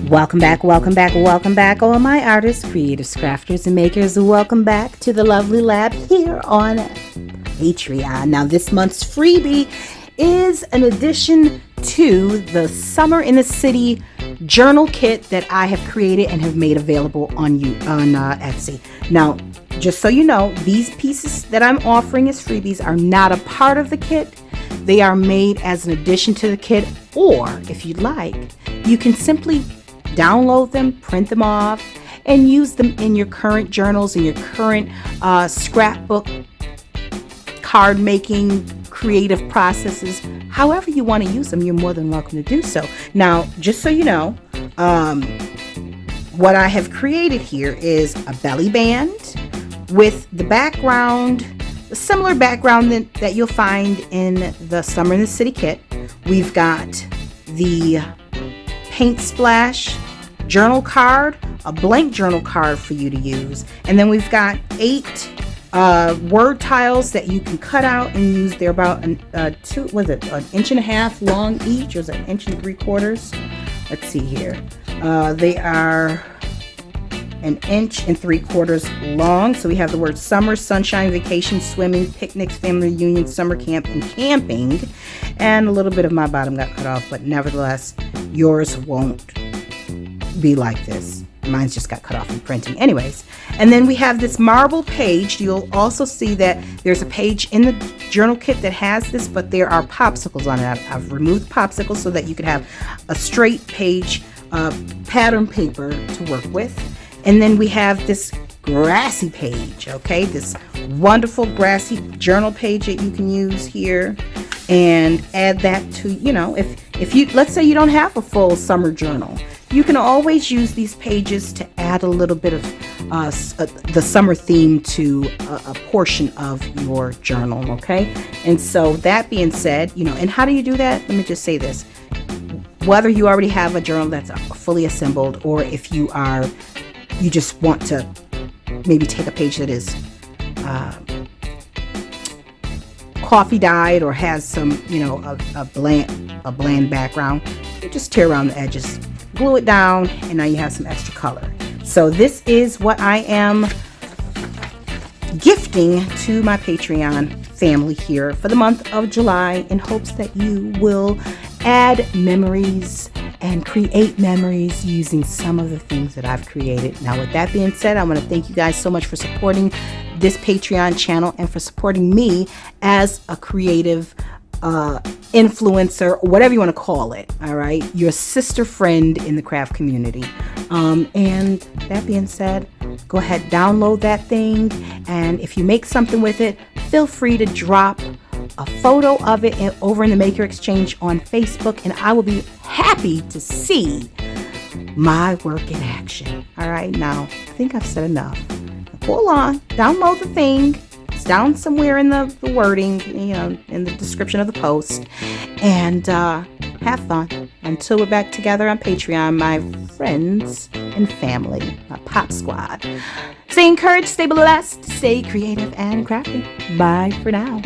Welcome back, welcome back, welcome back, all my artists, creatives, crafters, and makers. Welcome back to the Lovely Lab here on Patreon. Now, this month's freebie is an addition to the Summer in the City journal kit that I have created and have made available on Etsy. Now, just so you know, these pieces that I'm offering as freebies are not a part of the kit. They are made as an addition to the kit, or if you'd like, you can simply download them, print them off, and use them in your current journals, in your current scrapbook, card making, creative processes. However you want to use them, you're more than welcome to do so. Now, just so you know, what I have created here is a belly band with the background, a similar background that you'll find in the Summer in the City kit. We've got the paint splash journal card, a blank journal card for you to use, and then we've got 8 word tiles that you can cut out and use. They're about an inch and a half long each, or is it 1 3/4? Let's see here. They are 1 3/4 inches long. So we have the word summer, sunshine, vacation, swimming, picnics, family reunion, summer camp, and camping. And a little bit of my bottom got cut off, but nevertheless, yours won't be like this. Mine's just got cut off in printing. Anyways, and then we have this marble page. You'll also see that there's a page in the journal kit that has this, but there are popsicles on it. I've removed popsicles so that you could have a straight page pattern paper to work with. And then we have this grassy page, okay? This wonderful grassy journal page that you can use here and add that to, if you, let's say you don't have a full summer journal, you can always use these pages to add a little bit of the summer theme to a portion of your journal, okay? And so that being said, and how do you do that? Let me just say this. Whether you already have a journal that's fully assembled, or if you just want to maybe take a page that is coffee dyed or has some, a bland background, you just tear around the edges, glue it down, and now you have some extra color. So this is what I am gifting to my Patreon family here for the month of July, in hopes that you will add memories and create memories using some of the things that I've created. Now, with that being said, I want to thank you guys so much for supporting this Patreon channel and for supporting me as a creative influencer, whatever you want to call it. All right, your sister friend in the craft community. And that being said, go ahead, download that thing, and if you make something with it, feel free to drop a photo of it over in the Maker Exchange on Facebook, and I will be happy to see my work in action. All right, now I think I've said enough. Hold on, download the thing. It's down somewhere in the wording, in the description of the post, and have fun. Until we're back together on Patreon, my friends and family, my pop squad. Stay encouraged, stay blessed, stay creative and crafty. Bye for now.